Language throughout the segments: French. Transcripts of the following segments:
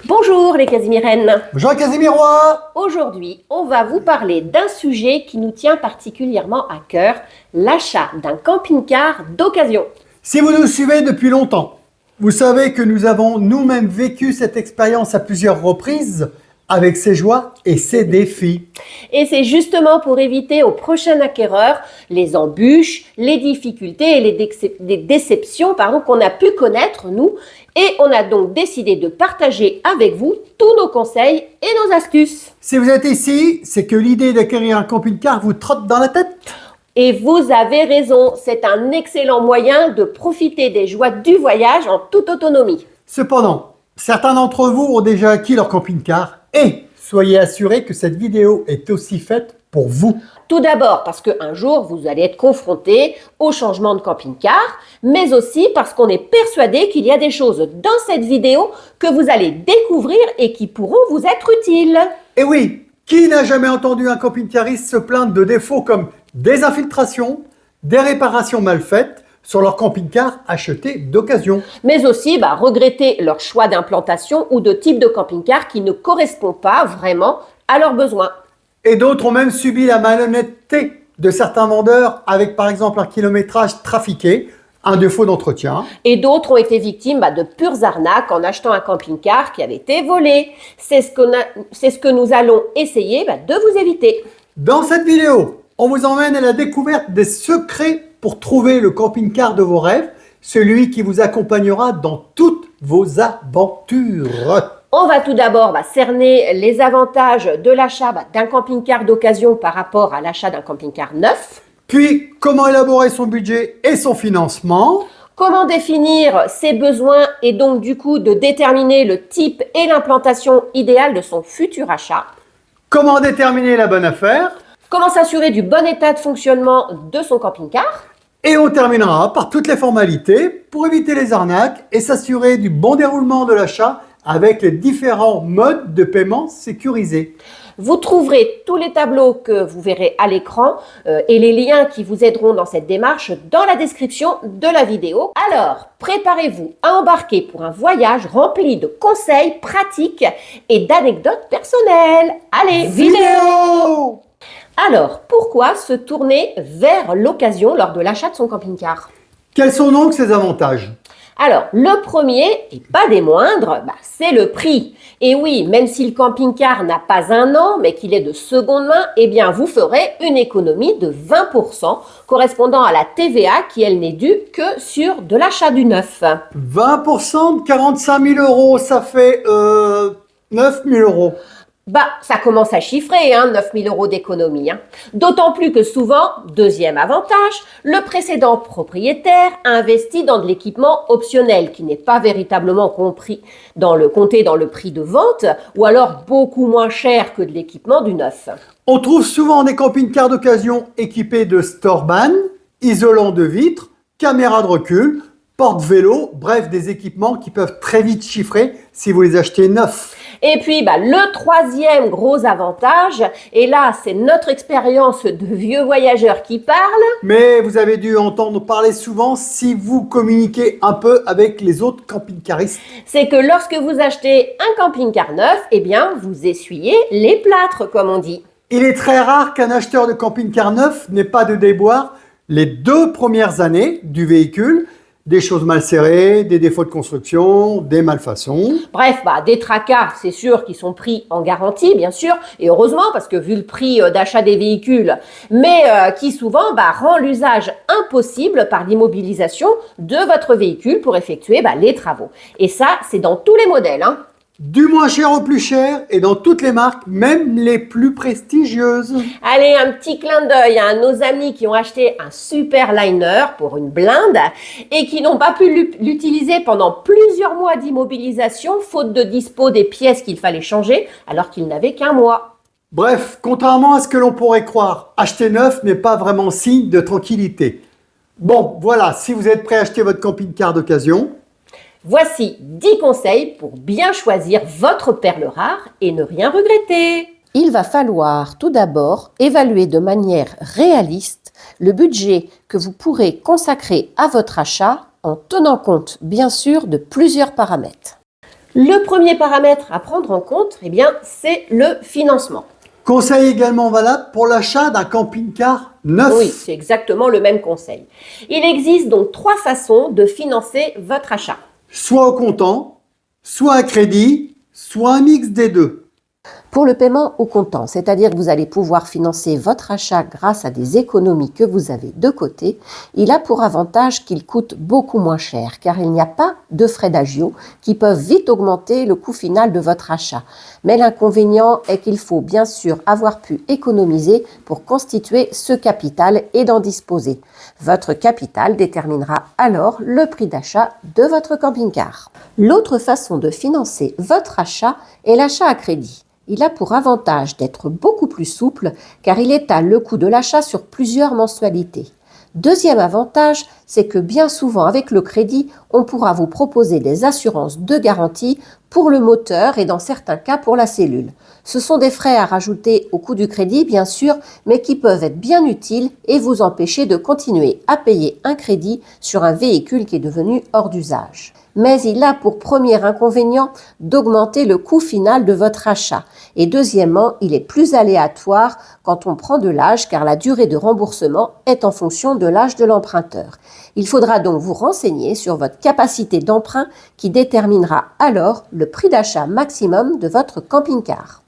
Bonjour les Casimirennes. Bonjour Casimirois. Aujourd'hui, on va vous parler d'un sujet qui nous tient particulièrement à cœur, l'achat d'un camping-car d'occasion. Si vous nous suivez depuis longtemps, vous savez que nous avons nous-mêmes vécu cette expérience à plusieurs reprises avec ses joies et ses défis. Et c'est justement pour éviter au prochain acquéreur les embûches, les difficultés et les déceptions qu'on a pu connaître nous. Et on a donc décidé de partager avec vous tous nos conseils et nos astuces. Si vous êtes ici, c'est que l'idée d'acquérir un camping-car vous trotte dans la tête. Et vous avez raison, c'est un excellent moyen de profiter des joies du voyage en toute autonomie. Cependant, certains d'entre vous ont déjà acquis leur camping-car et soyez assurés que cette vidéo est aussi faite pour vous. Tout d'abord parce qu'un jour, vous allez être confronté au changement de camping-car, mais aussi parce qu'on est persuadé qu'il y a des choses dans cette vidéo que vous allez découvrir et qui pourront vous être utiles. Et oui, qui n'a jamais entendu un camping-cariste se plaindre de défauts comme des infiltrations, des réparations mal faites sur leur camping-car acheté d'occasion. Mais aussi regretter leur choix d'implantation ou de type de camping-car qui ne correspond pas vraiment à leurs besoins. Et d'autres ont même subi la malhonnêteté de certains vendeurs avec par exemple un kilométrage trafiqué, un défaut d'entretien. Et d'autres ont été victimes de pures arnaques en achetant un camping-car qui avait été volé. C'est ce que nous allons essayer de vous éviter. Dans cette vidéo, on vous emmène à la découverte des secrets pour trouver le camping-car de vos rêves, celui qui vous accompagnera dans toutes vos aventures. On va tout d'abord cerner les avantages de l'achat d'un camping-car d'occasion par rapport à l'achat d'un camping-car neuf. Puis, comment élaborer son budget et son financement. Comment définir ses besoins et donc du coup de déterminer le type et l'implantation idéale de son futur achat. Comment déterminer la bonne affaire. Comment s'assurer du bon état de fonctionnement de son camping-car. Et on terminera par toutes les formalités pour éviter les arnaques et s'assurer du bon déroulement de l'achat avec les différents modes de paiement sécurisés. Vous trouverez tous les tableaux que vous verrez à l'écran et les liens qui vous aideront dans cette démarche dans la description de la vidéo. Alors, préparez-vous à embarquer pour un voyage rempli de conseils pratiques et d'anecdotes personnelles. Allez, vidéo! Alors, pourquoi se tourner vers l'occasion lors de l'achat de son camping-car? Quels sont donc ces avantages? Alors, le premier, et pas des moindres, c'est le prix. Et oui, même si le camping-car n'a pas un an, mais qu'il est de seconde main, eh bien, vous ferez une économie de 20%, correspondant à la TVA qui, elle, n'est due que sur de l'achat du neuf. 20% de 45 000 €, ça fait 9 000 €. Ça commence à chiffrer, 9 000 € d'économie. D'autant plus que souvent, deuxième avantage, le précédent propriétaire a investi dans de l'équipement optionnel qui n'est pas véritablement compté dans le prix de vente ou alors beaucoup moins cher que de l'équipement du neuf. On trouve souvent des camping-cars d'occasion équipés de Storban, isolants de vitres, caméras de recul, porte-vélo, bref des équipements qui peuvent très vite chiffrer si vous les achetez neufs. Et puis, le troisième gros avantage, et là, c'est notre expérience de vieux voyageurs qui parle. Mais vous avez dû entendre parler souvent si vous communiquez un peu avec les autres camping-caristes. C'est que lorsque vous achetez un camping-car neuf, eh bien, vous essuyez les plâtres, comme on dit. Il est très rare qu'un acheteur de camping-car neuf n'ait pas de déboires les 2 premières années du véhicule. Des choses mal serrées, des défauts de construction, des malfaçons. Bref, des tracas, c'est sûr, qui sont pris en garantie, bien sûr, et heureusement, parce que vu le prix d'achat des véhicules, mais qui souvent rend l'usage impossible par l'immobilisation de votre véhicule pour effectuer les travaux. Et ça, c'est dans tous les modèles. Du moins cher au plus cher et dans toutes les marques, même les plus prestigieuses. Allez, un petit clin d'œil à nos amis qui ont acheté un super liner pour une blinde et qui n'ont pas pu l'utiliser pendant plusieurs mois d'immobilisation faute de dispo des pièces qu'il fallait changer alors qu'ils n'avaient qu'un mois. Bref, contrairement à ce que l'on pourrait croire, acheter neuf n'est pas vraiment signe de tranquillité. Bon, voilà, si vous êtes prêt à acheter votre camping-car d'occasion, voici 10 conseils pour bien choisir votre perle rare et ne rien regretter. Il va falloir tout d'abord évaluer de manière réaliste le budget que vous pourrez consacrer à votre achat en tenant compte bien sûr de plusieurs paramètres. Le premier paramètre à prendre en compte, eh bien, c'est le financement. Conseil également valable pour l'achat d'un camping-car neuf. Oui, c'est exactement le même conseil. Il existe donc 3 façons de financer votre achat. Soit au comptant, soit à crédit, soit un mix des deux. Pour le paiement au comptant, c'est-à-dire que vous allez pouvoir financer votre achat grâce à des économies que vous avez de côté, il a pour avantage qu'il coûte beaucoup moins cher car il n'y a pas de frais d'agio qui peuvent vite augmenter le coût final de votre achat. Mais l'inconvénient est qu'il faut bien sûr avoir pu économiser pour constituer ce capital et d'en disposer. Votre capital déterminera alors le prix d'achat de votre camping-car. L'autre façon de financer votre achat est l'achat à crédit. Il a pour avantage d'être beaucoup plus souple car il étale le coût de l'achat sur plusieurs mensualités. Deuxième avantage, c'est que bien souvent avec le crédit, on pourra vous proposer des assurances de garantie pour le moteur et dans certains cas pour la cellule. Ce sont des frais à rajouter au coût du crédit bien sûr, mais qui peuvent être bien utiles et vous empêcher de continuer à payer un crédit sur un véhicule qui est devenu hors d'usage. Mais il a pour premier inconvénient d'augmenter le coût final de votre achat. Et deuxièmement, il est plus aléatoire quand on prend de l'âge car la durée de remboursement est en fonction de l'âge de l'emprunteur. Il faudra donc vous renseigner sur votre capacité d'emprunt qui déterminera alors le prix d'achat maximum de votre camping-car.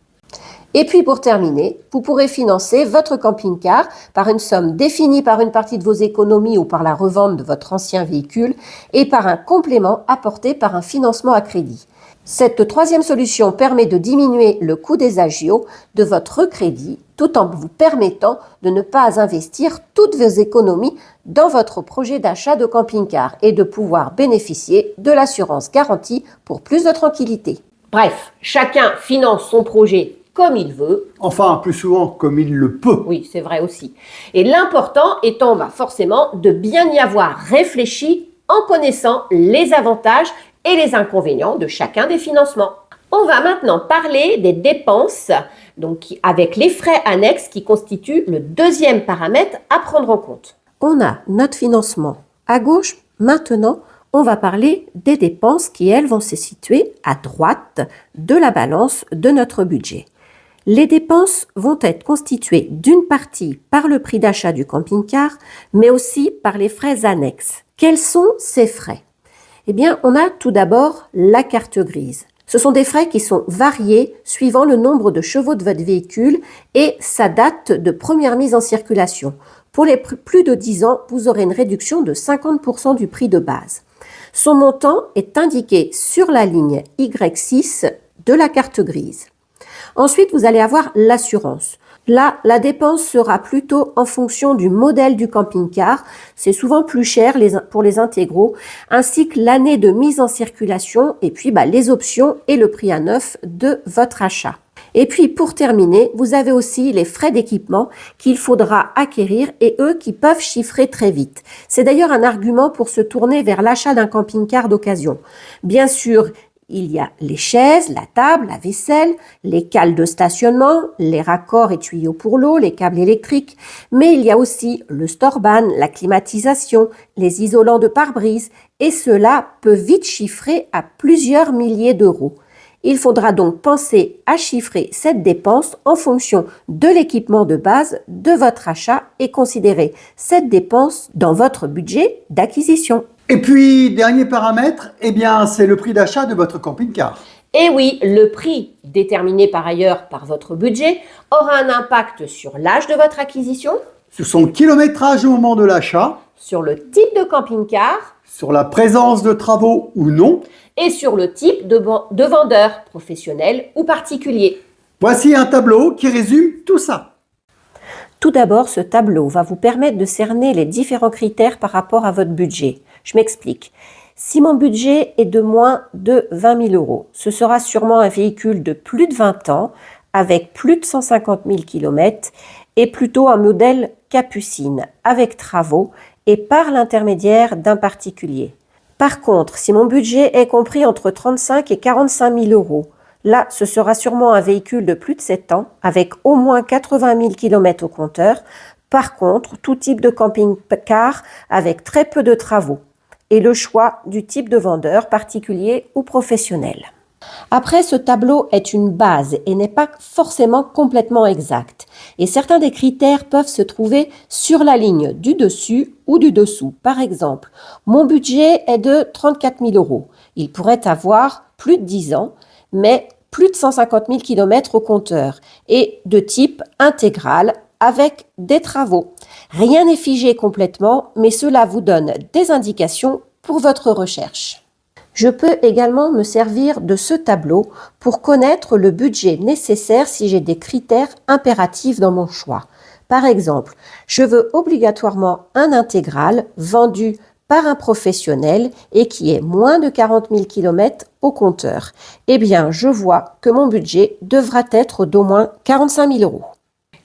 Et puis pour terminer, vous pourrez financer votre camping-car par une somme définie par une partie de vos économies ou par la revente de votre ancien véhicule et par un complément apporté par un financement à crédit. Cette troisième solution permet de diminuer le coût des agios de votre crédit tout en vous permettant de ne pas investir toutes vos économies dans votre projet d'achat de camping-car et de pouvoir bénéficier de l'assurance garantie pour plus de tranquillité. Bref, chacun finance son projet comme il veut. Enfin, plus souvent comme il le peut. Oui, c'est vrai aussi. Et l'important étant forcément de bien y avoir réfléchi en connaissant les avantages et les inconvénients de chacun des financements. On va maintenant parler des dépenses, donc avec les frais annexes qui constituent le deuxième paramètre à prendre en compte. On a notre financement à gauche. Maintenant, on va parler des dépenses qui, elles, vont se situer à droite de la balance de notre budget. Les dépenses vont être constituées d'une partie par le prix d'achat du camping-car, mais aussi par les frais annexes. Quels sont ces frais ? Eh bien, on a tout d'abord la carte grise. Ce sont des frais qui sont variés suivant le nombre de chevaux de votre véhicule et sa date de première mise en circulation. Pour les plus de 10 ans, vous aurez une réduction de 50% du prix de base. Son montant est indiqué sur la ligne Y6 de la carte grise. Ensuite, vous allez avoir l'assurance. Là, la dépense sera plutôt en fonction du modèle du camping-car. C'est souvent plus cher pour les intégraux, ainsi que l'année de mise en circulation et puis les options et le prix à neuf de votre achat. Et puis, pour terminer, vous avez aussi les frais d'équipement qu'il faudra acquérir et eux qui peuvent chiffrer très vite. C'est d'ailleurs un argument pour se tourner vers l'achat d'un camping-car d'occasion. Bien sûr, il y a les chaises, la table, la vaisselle, les cales de stationnement, les raccords et tuyaux pour l'eau, les câbles électriques, mais il y a aussi le storban, la climatisation, les isolants de pare-brise, et cela peut vite chiffrer à plusieurs milliers d'euros. Il faudra donc penser à chiffrer cette dépense en fonction de l'équipement de base de votre achat et considérer cette dépense dans votre budget d'acquisition. Et puis, dernier paramètre, c'est le prix d'achat de votre camping-car. Et oui, le prix, déterminé par ailleurs par votre budget, aura un impact sur l'âge de votre acquisition, Sur son kilométrage au moment de l'achat, sur le type de camping-car sur la présence de travaux ou non. et sur le type de vendeur, professionnel ou particulier. Voici un tableau qui résume tout ça. Tout d'abord, ce tableau va vous permettre de cerner les différents critères par rapport à votre budget. Je m'explique. Si mon budget est de moins de 20 000 euros, ce sera sûrement un véhicule de plus de 20 ans, avec plus de 150 000 km et plutôt un modèle Capucine, avec travaux et par l'intermédiaire d'un particulier. Par contre, si mon budget est compris entre 35 et 45 000 euros, là, ce sera sûrement un véhicule de plus de 7 ans, avec au moins 80 000 km au compteur. Par contre, tout type de camping-car avec très peu de travaux. Et le choix du type de vendeur, particulier ou professionnel. Après, ce tableau est une base et n'est pas forcément complètement exact. Et certains des critères peuvent se trouver sur la ligne du dessus ou du dessous. Par exemple, mon budget est de 34 000 euros. Il pourrait avoir plus de 10 ans, mais plus de 150 000 km au compteur et de type intégral avec des travaux. Rien n'est figé complètement, mais cela vous donne des indications pour votre recherche. Je peux également me servir de ce tableau pour connaître le budget nécessaire si j'ai des critères impératifs dans mon choix. Par exemple, je veux obligatoirement un intégral vendu par un professionnel et qui ait moins de 40 000 km au compteur. Eh bien, je vois que mon budget devra être d'au moins 45 000 euros.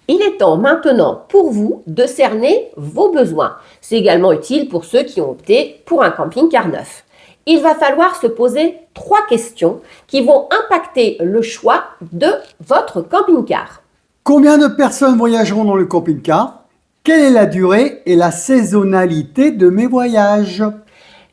Il est temps maintenant pour vous de cerner vos besoins. C'est également utile pour ceux qui ont opté pour un camping-car neuf. Il va falloir se poser 3 questions qui vont impacter le choix de votre camping-car. Combien de personnes voyageront dans le camping-car? Quelle est la durée et la saisonnalité de mes voyages?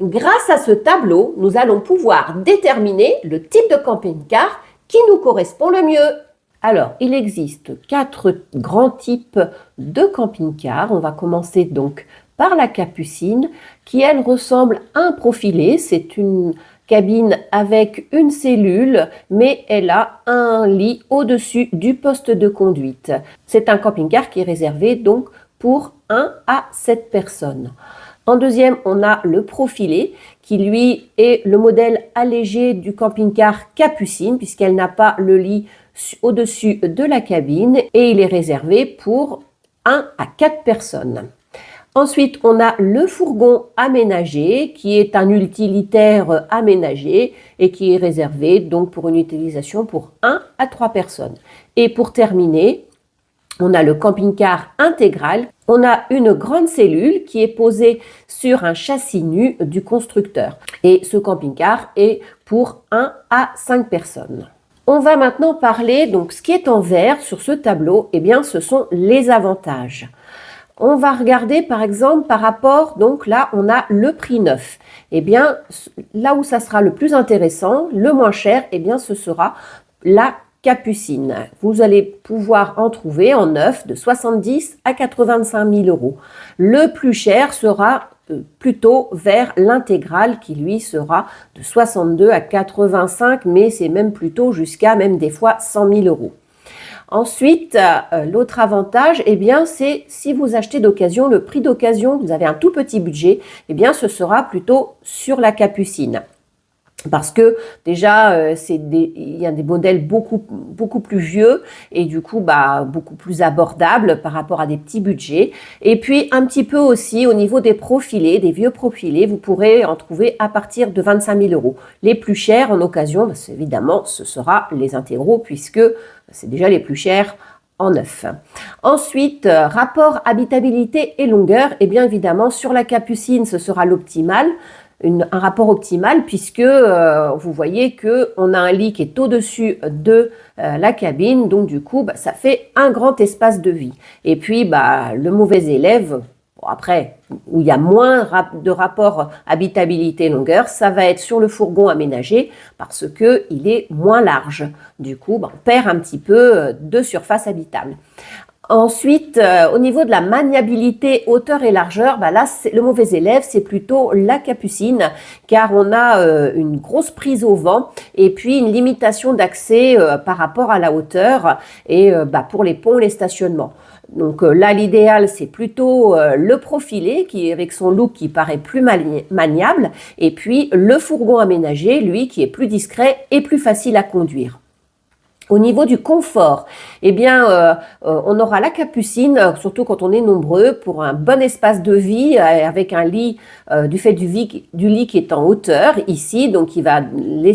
Grâce à ce tableau, nous allons pouvoir déterminer le type de camping-car qui nous correspond le mieux. Alors, il existe 4 grands types de camping-car. On va commencer donc par la Capucine, qui elle ressemble à un profilé. C'est une cabine avec une cellule, mais elle a un lit au-dessus du poste de conduite. C'est un camping-car qui est réservé donc pour 1 à 7 personnes. En deuxième, on a le profilé, qui lui est le modèle allégé du camping-car Capucine, puisqu'elle n'a pas le lit au-dessus de la cabine, et il est réservé pour 1 à 4 personnes. Ensuite, on a le fourgon aménagé qui est un utilitaire aménagé et qui est réservé donc pour une utilisation pour 1 à 3 personnes. Et pour terminer, on a le camping-car intégral. On a une grande cellule qui est posée sur un châssis nu du constructeur. Et ce camping-car est pour 1 à 5 personnes. On va maintenant parler, donc ce qui est en vert sur ce tableau, eh bien ce sont les avantages. On va regarder par exemple par rapport, donc là on a le prix neuf. Eh bien là où ça sera le plus intéressant, le moins cher, eh bien ce sera la Capucine. Vous allez pouvoir en trouver en neuf de 70 à 85 000 euros. Le plus cher sera plutôt vers l'intégral qui lui sera de 62 à 85, mais c'est même plutôt jusqu'à même des fois 100 000 euros. Ensuite, l'autre avantage, eh bien, c'est si vous achetez d'occasion, le prix d'occasion, vous avez un tout petit budget, eh bien, ce sera plutôt sur la Capucine. Parce que déjà, il y a des modèles beaucoup plus vieux et du coup, beaucoup plus abordables par rapport à des petits budgets. Et puis, un petit peu aussi au niveau des profilés, des vieux profilés, vous pourrez en trouver à partir de 25 000 euros. Les plus chers en occasion, évidemment, ce sera les intégraux puisque c'est déjà les plus chers en neuf. Ensuite, rapport habitabilité et longueur, et bien évidemment, sur la Capucine, ce sera l'optimal. Un rapport optimal puisque vous voyez que on a un lit qui est au-dessus de la cabine, donc du coup ça fait un grand espace de vie. Et puis le mauvais élève, après où il y a moins de rapport habitabilité longueur, ça va être sur le fourgon aménagé parce que il est moins large. Du coup on perd un petit peu de surface habitable. Ensuite, au niveau de la maniabilité hauteur et largeur, là, le mauvais élève, c'est plutôt la Capucine, car on a une grosse prise au vent et puis une limitation d'accès par rapport à la hauteur et pour les ponts, les stationnements. Donc là, l'idéal, c'est plutôt le profilé qui, avec son look qui paraît plus maniable, et puis le fourgon aménagé, lui, qui est plus discret et plus facile à conduire. Au niveau du confort, eh bien, on aura la Capucine, surtout quand on est nombreux, pour un bon espace de vie avec un lit, du fait du lit qui est en hauteur ici, donc il va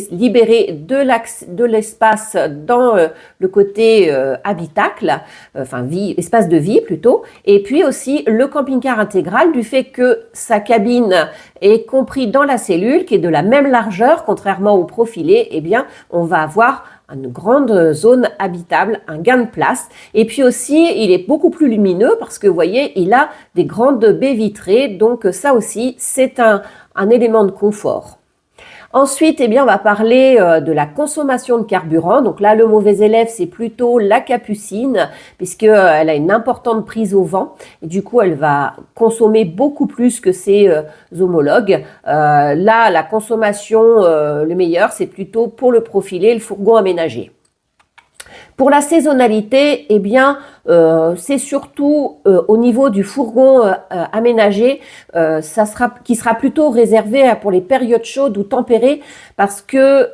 libérer de l'espace dans le côté habitacle, espace de vie plutôt, et puis aussi le camping-car intégral du fait que sa cabine est compris dans la cellule qui est de la même largeur, contrairement au profilé, eh bien, on va avoir une grande zone habitable, un gain de place. Et puis aussi, il est beaucoup plus lumineux parce que vous voyez, il a des grandes baies vitrées. Donc ça aussi, c'est un élément de confort. Ensuite, eh bien, on va parler de la consommation de carburant. Donc là, le mauvais élève, c'est plutôt la capucine, puisqu'elle a une importante prise au vent. Et du coup, elle va consommer beaucoup plus que ses homologues. Là, la consommation, le meilleur, c'est plutôt pour le profilé, le fourgon aménagé. Pour la saisonnalité, eh bien, c'est surtout au niveau du fourgon aménagé, qui sera plutôt réservé pour les périodes chaudes ou tempérées, parce que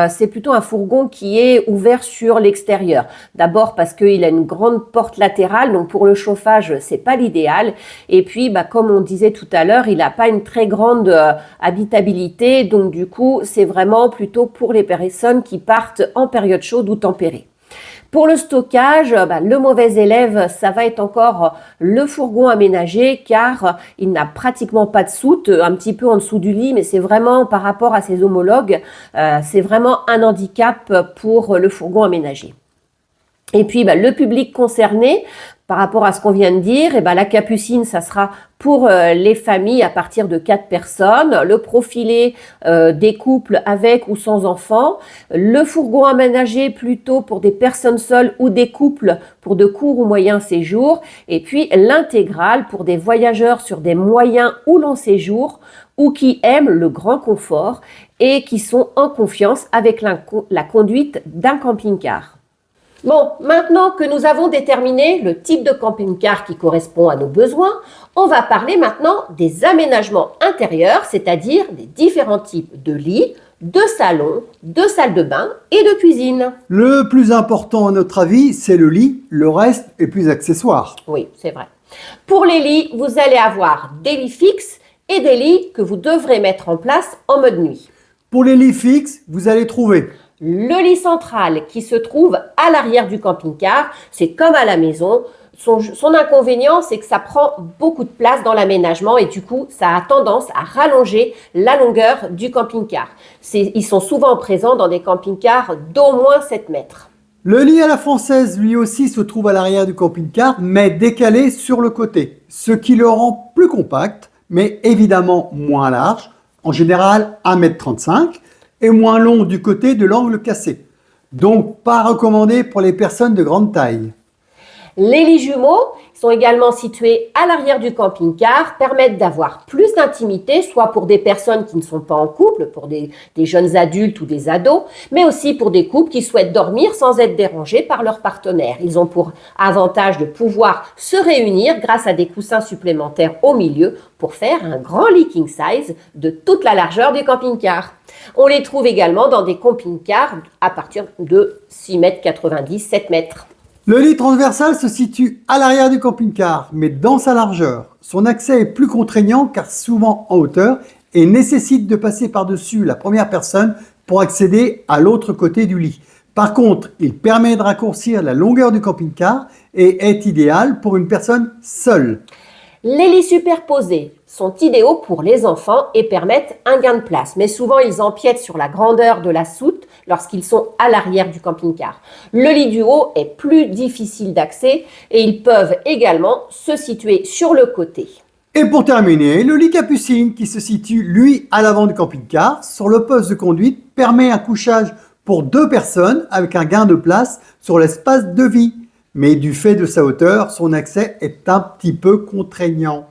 c'est plutôt un fourgon qui est ouvert sur l'extérieur. D'abord parce qu'il a une grande porte latérale, donc pour le chauffage, c'est pas l'idéal. Et puis, comme on disait tout à l'heure, il n'a pas une très grande habitabilité, donc du coup, c'est vraiment plutôt pour les personnes qui partent en période chaude ou tempérée. Pour le stockage, le mauvais élève, ça va être encore le fourgon aménagé car il n'a pratiquement pas de soute, un petit peu en dessous du lit, mais c'est vraiment par rapport à ses homologues, c'est vraiment un handicap pour le fourgon aménagé. Et puis le public concerné, par rapport à ce qu'on vient de dire, la capucine, ça sera pour les familles à partir de 4 personnes, le profilé des couples avec ou sans enfants, le fourgon aménagé plutôt pour des personnes seules ou des couples pour de courts ou moyens séjours, et puis l'intégrale pour des voyageurs sur des moyens ou longs séjours ou qui aiment le grand confort et qui sont en confiance avec la conduite d'un camping-car. Bon, maintenant que nous avons déterminé le type de camping-car qui correspond à nos besoins, on va parler maintenant des aménagements intérieurs, c'est-à-dire des différents types de lits, de salons, de salles de bain et de cuisine. Le plus important à notre avis, c'est le lit. Le reste est plus accessoire. Oui, c'est vrai. Pour les lits, vous allez avoir des lits fixes et des lits que vous devrez mettre en place en mode nuit. Pour les lits fixes, vous allez trouver le lit central qui se trouve à l'arrière du camping-car, c'est comme à la maison. Son inconvénient, c'est que ça prend beaucoup de place dans l'aménagement et du coup, ça a tendance à rallonger la longueur du camping-car. Ils sont souvent présents dans des camping-cars d'au moins 7 mètres. Le lit à la française, lui aussi, se trouve à l'arrière du camping-car, mais décalé sur le côté, ce qui le rend plus compact, mais évidemment moins large, en général 1,35 m, et moins long du côté de l'angle cassé. Donc, pas recommandé pour les personnes de grande taille. Les lits jumeaux sont également situés à l'arrière du camping-car, permettent d'avoir plus d'intimité, soit pour des personnes qui ne sont pas en couple, pour des jeunes adultes ou des ados, mais aussi pour des couples qui souhaitent dormir sans être dérangés par leur partenaire. Ils ont pour avantage de pouvoir se réunir grâce à des coussins supplémentaires au milieu pour faire un grand lit king size de toute la largeur du camping-car. On les trouve également dans des camping-cars à partir de 6,90 m, 7 mètres. Le lit transversal se situe à l'arrière du camping-car, mais dans sa largeur. Son accès est plus contraignant car souvent en hauteur et nécessite de passer par-dessus la première personne pour accéder à l'autre côté du lit. Par contre, il permet de raccourcir la longueur du camping-car et est idéal pour une personne seule. Les lits superposés sont idéaux pour les enfants et permettent un gain de place, mais souvent ils empiètent sur la grandeur de la soute lorsqu'ils sont à l'arrière du camping-car. Le lit du haut est plus difficile d'accès et ils peuvent également se situer sur le côté. Et pour terminer, le lit capucine qui se situe, lui, à l'avant du camping-car, sur le poste de conduite, permet un couchage pour 2 personnes avec un gain de place sur l'espace de vie. Mais du fait de sa hauteur, son accès est un petit peu contraignant.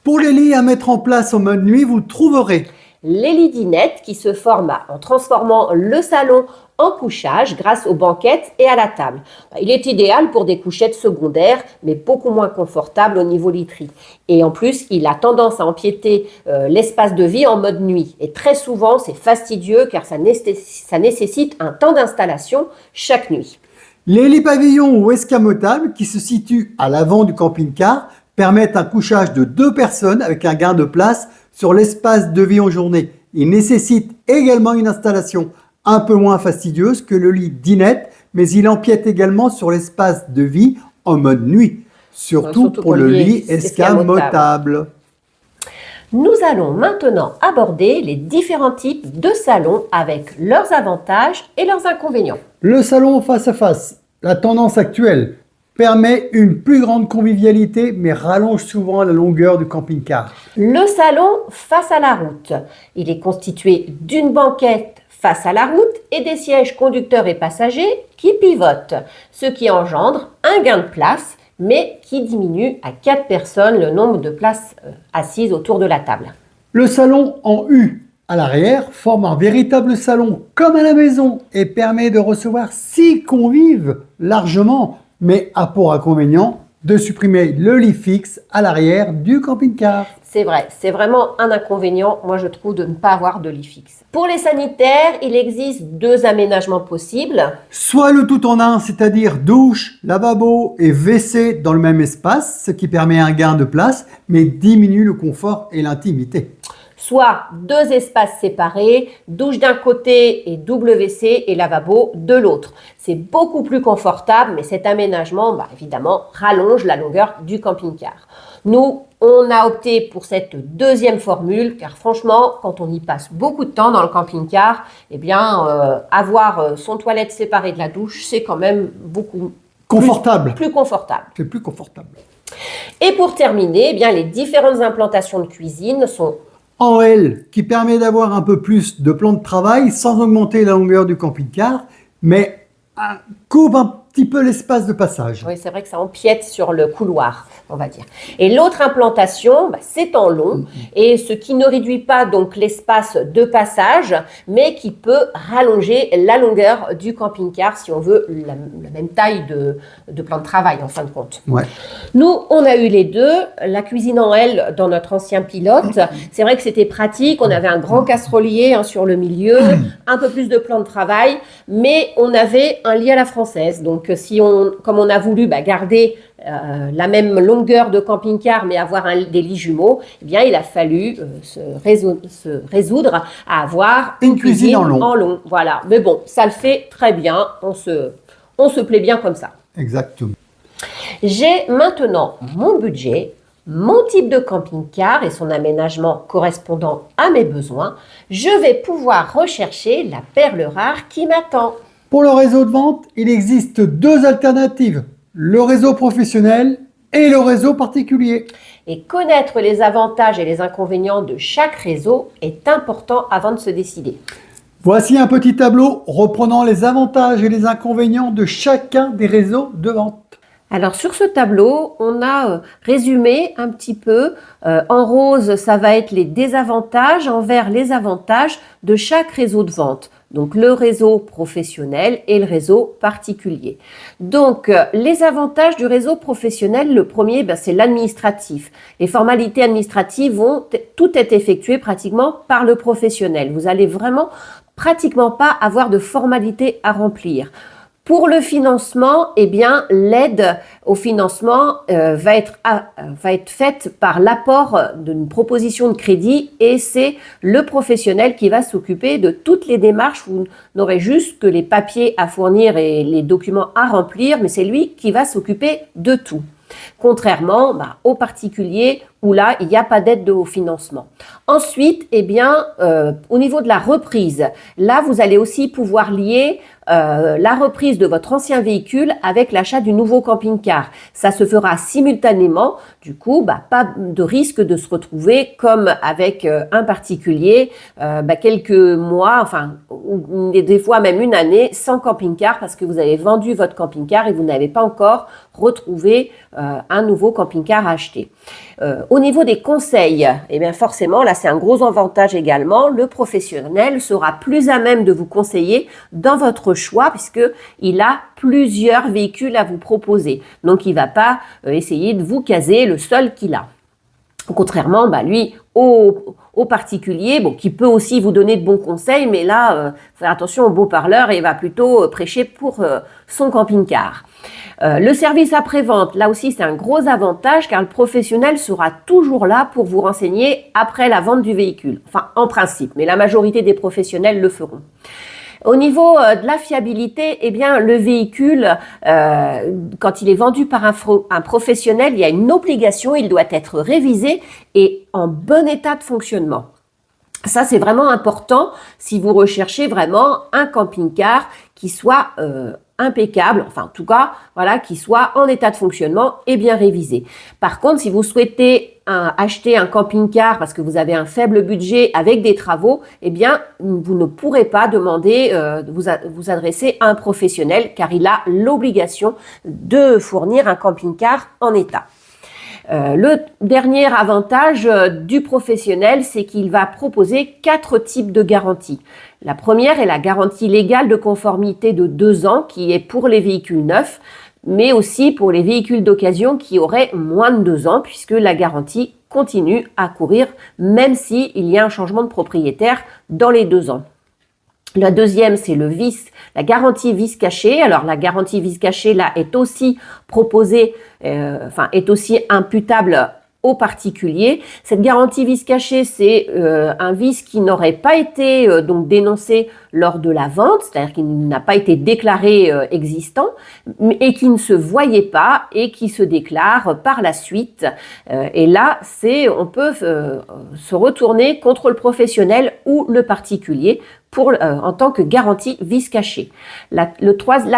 Pour les lits à mettre en place en mode nuit, vous trouverez les lits dinettes qui se forment en transformant le salon en couchage grâce aux banquettes et à la table. Il est idéal pour des couchettes secondaires, mais beaucoup moins confortable au niveau literie. Et en plus, il a tendance à empiéter l'espace de vie en mode nuit. Et très souvent, c'est fastidieux car ça nécessite un temps d'installation chaque nuit. Les lits pavillons ou escamotables qui se situent à l'avant du camping-car permettent un couchage de 2 personnes avec un gain de place sur l'espace de vie en journée. Ils nécessitent également une installation un peu moins fastidieuse que le lit dinette, mais il empiète également sur l'espace de vie en mode nuit, surtout pour le lit escamotable. Nous allons maintenant aborder les différents types de salons avec leurs avantages et leurs inconvénients. Le salon face à face, la tendance actuelle. permet une plus grande convivialité, mais rallonge souvent la longueur du camping-car. Le salon face à la route. Il est constitué d'une banquette face à la route et des sièges conducteurs et passagers qui pivotent, ce qui engendre un gain de place, mais qui diminue à 4 personnes le nombre de places assises autour de la table. Le salon en U à l'arrière forme un véritable salon comme à la maison et permet de recevoir 6 convives largement, mais a pour inconvénient de supprimer le lit fixe à l'arrière du camping-car. C'est vrai, c'est vraiment un inconvénient, moi je trouve, de ne pas avoir de lit fixe. Pour les sanitaires, il existe 2 aménagements possibles. Soit le tout en un, c'est-à-dire douche, lavabo et WC dans le même espace, ce qui permet un gain de place, mais diminue le confort et l'intimité. Soit 2 espaces séparés, douche d'un côté et WC et lavabo de l'autre. C'est beaucoup plus confortable, mais cet aménagement, évidemment, rallonge la longueur du camping-car. Nous, on a opté pour cette 2e formule, car franchement, quand on y passe beaucoup de temps dans le camping-car, avoir son toilette séparée de la douche, c'est quand même beaucoup confortable. Plus confortable. C'est plus confortable. Et pour terminer, les différentes implantations de cuisine sont en L, qui permet d'avoir un peu plus de plan de travail sans augmenter la longueur du camping-car, mais coupe un petit peu l'espace de passage. Oui, c'est vrai que ça empiète sur le couloir, on va dire. Et l'autre implantation, c'est en long, et ce qui ne réduit pas donc l'espace de passage, mais qui peut rallonger la longueur du camping-car si on veut la même taille de plan de travail en fin de compte. Ouais. Nous, on a eu les 2, la cuisine en L dans notre ancien pilote. C'est vrai que c'était pratique, on avait un grand casserolier sur le milieu, un peu plus de plan de travail, mais on avait un lit à la française. Donc, comme on a voulu garder la même longueur de camping-car, mais avoir des lits jumeaux, il a fallu se résoudre à avoir une cuisine en long. Voilà. Mais bon, ça le fait très bien. On se plaît bien comme ça. Exactement. J'ai maintenant mon budget, mon type de camping-car et son aménagement correspondant à mes besoins. Je vais pouvoir rechercher la perle rare qui m'attend. Pour le réseau de vente, il existe 2 alternatives, le réseau professionnel et le réseau particulier. Et connaître les avantages et les inconvénients de chaque réseau est important avant de se décider. Voici un petit tableau reprenant les avantages et les inconvénients de chacun des réseaux de vente. Alors sur ce tableau, on a résumé un petit peu, en rose ça va être les désavantages, en vert les avantages de chaque réseau de vente. Donc le réseau professionnel et le réseau particulier. Donc les avantages du réseau professionnel, le premier c'est l'administratif. Les formalités administratives vont tout être effectuées pratiquement par le professionnel. Vous allez vraiment pratiquement pas avoir de formalités à remplir. Pour le financement, l'aide au financement va être faite par l'apport d'une proposition de crédit et c'est le professionnel qui va s'occuper de toutes les démarches. Vous n'aurez juste que les papiers à fournir et les documents à remplir, mais c'est lui qui va s'occuper de tout. Contrairement aux particuliers où là, il n'y a pas d'aide au financement. Ensuite, au niveau de la reprise, là, vous allez aussi pouvoir lier la reprise de votre ancien véhicule avec l'achat du nouveau camping-car. Ça se fera simultanément. Du coup, pas de risque de se retrouver comme avec un particulier, quelques mois, ou des fois même une année sans camping-car parce que vous avez vendu votre camping-car et vous n'avez pas encore retrouvé un nouveau camping-car à acheter. Au niveau des conseils, forcément, là c'est un gros avantage également. Le professionnel sera plus à même de vous conseiller dans votre choix puisqu'il a plusieurs véhicules à vous proposer. Donc il ne va pas essayer de vous caser le seul qu'il a. Contrairement, lui, au particulier, qui peut aussi vous donner de bons conseils, mais là, faire attention au beau parleur et va plutôt prêcher pour son camping-car. Le service après-vente, là aussi, c'est un gros avantage car le professionnel sera toujours là pour vous renseigner après la vente du véhicule. Enfin, en principe, mais la majorité des professionnels le feront. Au niveau de la fiabilité, le véhicule, quand il est vendu par un professionnel, il y a une obligation, il doit être révisé et en bon état de fonctionnement. Ça, c'est vraiment important si vous recherchez vraiment un camping-car qui soit impeccable, enfin en tout cas, voilà, qui soit en état de fonctionnement et bien révisé. Par contre, si vous souhaitez acheter un camping-car parce que vous avez un faible budget avec des travaux, eh bien, vous ne pourrez pas demander vous adresser à un professionnel car il a l'obligation de fournir un camping-car en état. Le dernier avantage du professionnel, c'est qu'il va proposer 4 types de garanties. La première est la garantie légale de conformité de 2 ans qui est pour les véhicules neufs, mais aussi pour les véhicules d'occasion qui auraient moins de 2 ans puisque la garantie continue à courir même s'il y a un changement de propriétaire dans les 2 ans. La deuxième, c'est la garantie vice caché. Alors, la garantie vice caché, là, est aussi proposée, est aussi imputable aux particuliers. Cette garantie vice caché, c'est un vice qui n'aurait pas été donc dénoncé lors de la vente, c'est-à-dire qu'il n'a pas été déclaré existant et qui ne se voyait pas et qui se déclare par la suite. Et là, on peut se retourner contre le professionnel ou le particulier en tant que garantie vice caché. La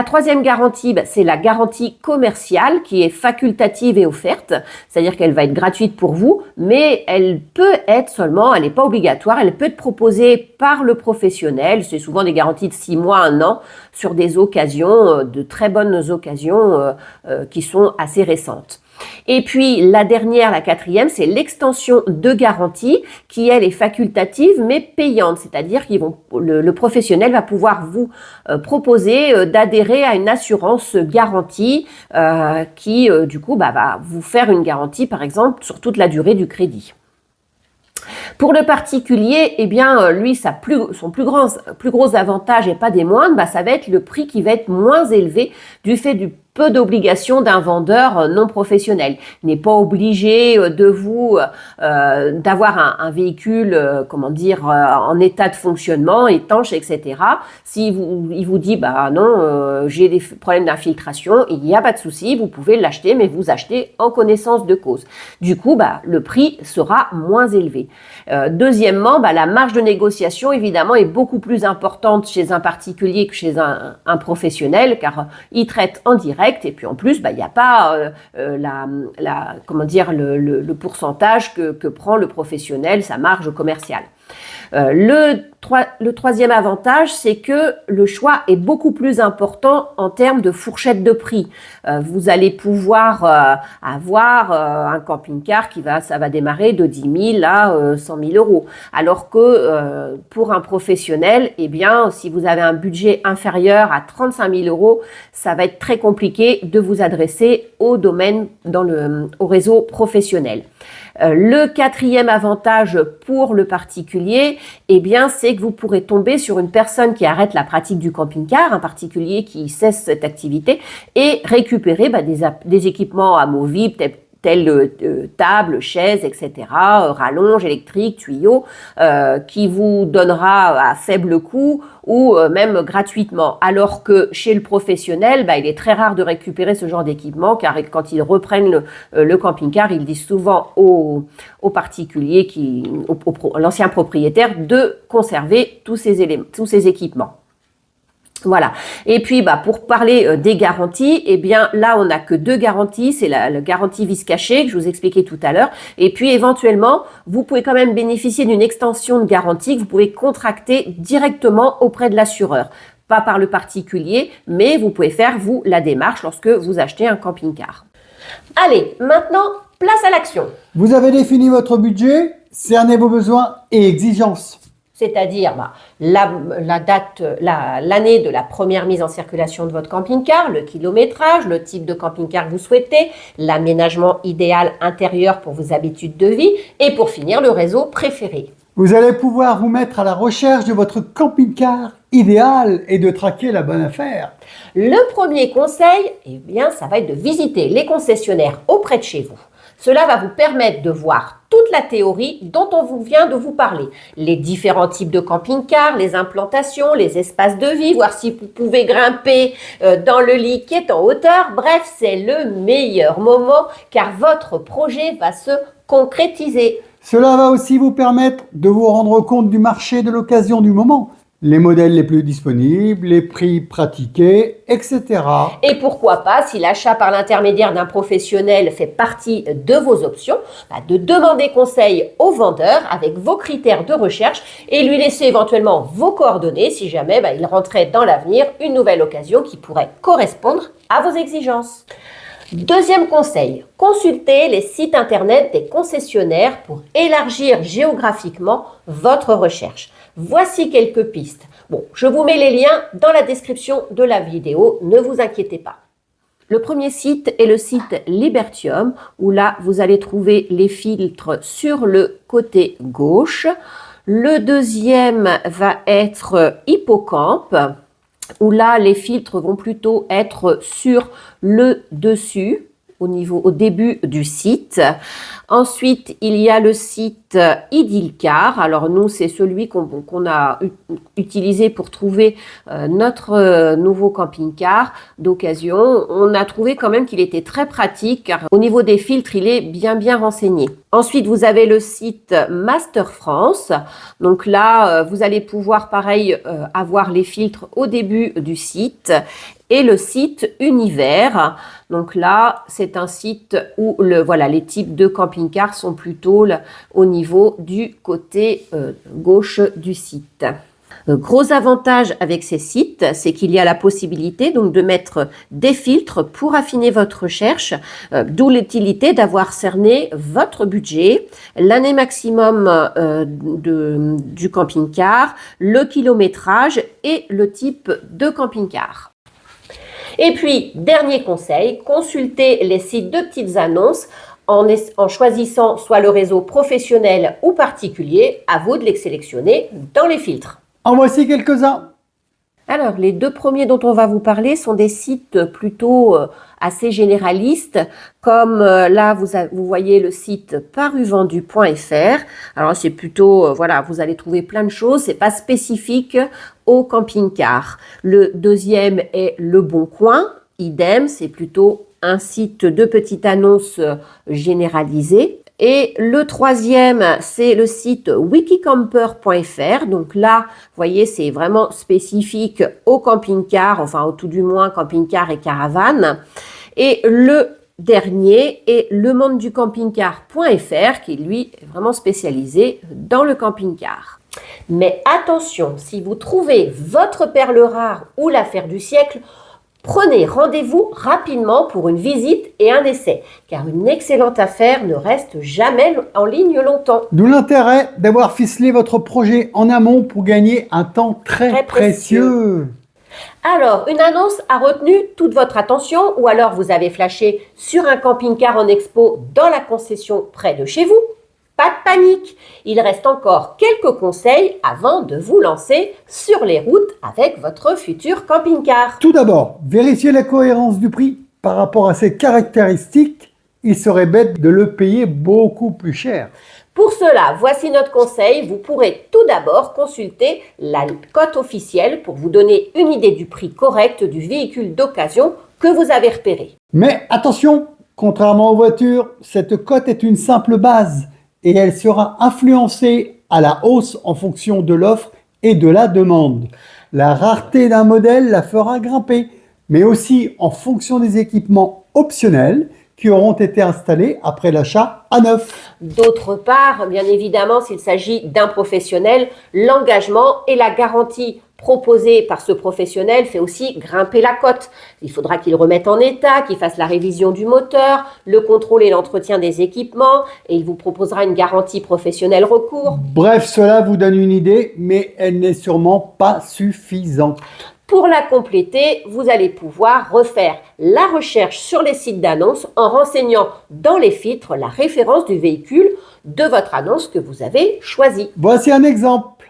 troisième garantie, c'est la garantie commerciale qui est facultative et offerte, c'est-à-dire qu'elle va être gratuite pour vous, mais elle n'est pas obligatoire, elle peut être proposée par le professionnel. C'est souvent des garanties de 6 mois, 1 an, sur des occasions, de très bonnes occasions qui sont assez récentes. Et puis la quatrième, c'est l'extension de garantie qui, elle, est facultative mais payante, c'est-à-dire le professionnel va pouvoir vous proposer d'adhérer à une assurance garantie qui, du coup, va vous faire une garantie, par exemple, sur toute la durée du crédit. Pour le particulier, eh bien, lui, son plus gros avantage et pas des moindres, ça va être le prix qui va être moins élevé du fait du peu d'obligations d'un vendeur non professionnel. Il n'est pas obligé d'avoir un véhicule, en état de fonctionnement, étanche, etc. Si il vous dit, non, j'ai des problèmes d'infiltration, il n'y a pas de souci, vous pouvez l'acheter, mais vous achetez en connaissance de cause. Du coup, le prix sera moins élevé. Deuxièmement, la marge de négociation, évidemment, est beaucoup plus importante chez un particulier que chez un professionnel, car il traite en direct. Et puis en plus, il n'y a pas le pourcentage que prend le professionnel, sa marge commerciale. Le troisième avantage, c'est que le choix est beaucoup plus important en termes de fourchette de prix. Vous allez pouvoir avoir un camping-car ça va démarrer de 10 000 à 100 000 euros. Alors que pour un professionnel, eh bien, si vous avez un budget inférieur à 35 000 euros, ça va être très compliqué de vous adresser au réseau professionnel. Le quatrième avantage pour le particulier, eh bien, c'est que vous pourrez tomber sur une personne qui arrête la pratique du camping-car, un particulier qui cesse cette activité et récupérer des équipements amovibles telles tables, chaises, etc., rallonges électriques, tuyaux, qui vous donnera à faible coût ou même gratuitement. Alors que chez le professionnel, il est très rare de récupérer ce genre d'équipement, car quand ils reprennent le camping-car, ils disent souvent aux particuliers, l'ancien propriétaire, de conserver tous ces équipements. Voilà. Et puis, pour parler des garanties, eh bien, là, on n'a que 2 garanties. C'est la garantie vice caché que je vous expliquais tout à l'heure. Et puis, éventuellement, vous pouvez quand même bénéficier d'une extension de garantie que vous pouvez contracter directement auprès de l'assureur. Pas par le particulier, mais vous pouvez faire, vous, la démarche lorsque vous achetez un camping-car. Allez, maintenant, place à l'action. Vous avez défini votre budget, cerné vos besoins et exigences. C'est-à-dire l'année de la première mise en circulation de votre camping-car, le kilométrage, le type de camping-car que vous souhaitez, l'aménagement idéal intérieur pour vos habitudes de vie et pour finir, le réseau préféré. Vous allez pouvoir vous mettre à la recherche de votre camping-car idéal et de traquer la bonne affaire. Le premier conseil, eh bien, ça va être de visiter les concessionnaires auprès de chez vous. Cela va vous permettre de voir toute la théorie dont on vient de vous parler. Les différents types de camping-cars, les implantations, les espaces de vie, voir si vous pouvez grimper dans le lit qui est en hauteur. Bref, c'est le meilleur moment car votre projet va se concrétiser. Cela va aussi vous permettre de vous rendre compte du marché de l'occasion du moment, les modèles les plus disponibles, les prix pratiqués, etc. Et pourquoi pas, si l'achat par l'intermédiaire d'un professionnel fait partie de vos options, de demander conseil au vendeur avec vos critères de recherche et lui laisser éventuellement vos coordonnées si jamais il rentrait dans l'avenir une nouvelle occasion qui pourrait correspondre à vos exigences. Deuxième conseil, consultez les sites internet des concessionnaires pour élargir géographiquement votre recherche. Voici quelques pistes. Bon, je vous mets les liens dans la description de la vidéo, ne vous inquiétez pas. Le premier site est le site Libertium, où là, vous allez trouver les filtres sur le côté gauche. Le deuxième va être Hippocampe, où là, les filtres vont plutôt être sur le dessus, au début du site. Ensuite, il y a le site Idylcar. Alors nous, c'est celui qu'on a utilisé pour trouver notre nouveau camping-car d'occasion. On a trouvé quand même qu'il était très pratique car au niveau des filtres, il est bien renseigné. Ensuite, vous avez le site Master France. Donc là, vous allez pouvoir pareil avoir les filtres au début du site. Et le site Univers. Donc là, c'est un site où les types de camping-cars sont plutôt au niveau du côté gauche du site. Gros avantage avec ces sites, c'est qu'il y a la possibilité donc de mettre des filtres pour affiner votre recherche, d'où l'utilité d'avoir cerné votre budget, l'année maximum du camping-car, le kilométrage et le type de camping-car. Et puis, dernier conseil, consultez les sites de petites annonces en choisissant soit le réseau professionnel ou particulier, à vous de les sélectionner dans les filtres. En voici quelques-uns. Alors, les deux premiers dont on va vous parler sont des sites plutôt assez généralistes, comme là, vous voyez le site paruvendu.fr. Alors, c'est plutôt, vous allez trouver plein de choses, c'est pas spécifique au camping-car. Le deuxième est Le Bon Coin, idem, c'est plutôt un site de petites annonces généralisées. Et le troisième, c'est le site wikicamper.fr. Donc là, vous voyez, c'est vraiment spécifique au camping-car, enfin au tout du moins camping-car et caravane. Et le dernier est lemondeducamping-car.fr qui, lui, est vraiment spécialisé dans le camping-car. Mais attention, si vous trouvez votre perle rare ou l'affaire du siècle, prenez rendez-vous rapidement pour une visite et un essai, car une excellente affaire ne reste jamais en ligne longtemps. D'où l'intérêt d'avoir ficelé votre projet en amont pour gagner un temps très précieux. Alors, une annonce a retenu toute votre attention ou alors vous avez flashé sur un camping-car en expo dans la concession près de chez vous? Pas de panique, il reste encore quelques conseils avant de vous lancer sur les routes avec votre futur camping-car. Tout d'abord, vérifiez la cohérence du prix par rapport à ses caractéristiques. Il serait bête de le payer beaucoup plus cher. Pour cela, voici notre conseil. Vous pourrez tout d'abord consulter la cote officielle pour vous donner une idée du prix correct du véhicule d'occasion que vous avez repéré. Mais attention, contrairement aux voitures, cette cote est une simple base. Et elle sera influencée à la hausse en fonction de l'offre et de la demande. La rareté d'un modèle la fera grimper, mais aussi en fonction des équipements optionnels qui auront été installés après l'achat à neuf. D'autre part, bien évidemment, s'il s'agit d'un professionnel, l'engagement et la garantie proposée par ce professionnel fait aussi grimper la cote. Il faudra qu'il remette en état, qu'il fasse la révision du moteur, le contrôle et l'entretien des équipements, et il vous proposera une garantie professionnelle recours. Bref, cela vous donne une idée, mais elle n'est sûrement pas suffisante. Pour la compléter, vous allez pouvoir refaire la recherche sur les sites d'annonces en renseignant dans les filtres la référence du véhicule de votre annonce que vous avez choisi. Voici un exemple.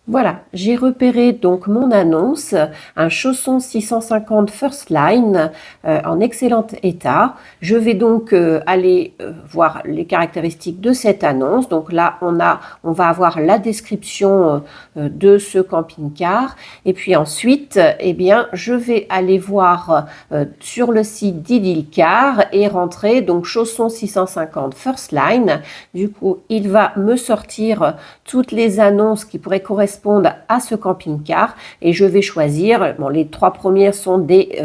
Voilà, j'ai repéré donc mon annonce, un chausson 650 First Line en excellent état. Je vais donc aller voir les caractéristiques de cette annonce. Donc là, on va avoir la description de ce camping-car. Et puis ensuite, eh bien, je vais aller voir sur le site d'Idilcar et rentrer donc chausson 650 First Line. Du coup, il va me sortir toutes les annonces qui pourraient correspondre à ce camping-car et je vais choisir, bon, les 3 premières sont des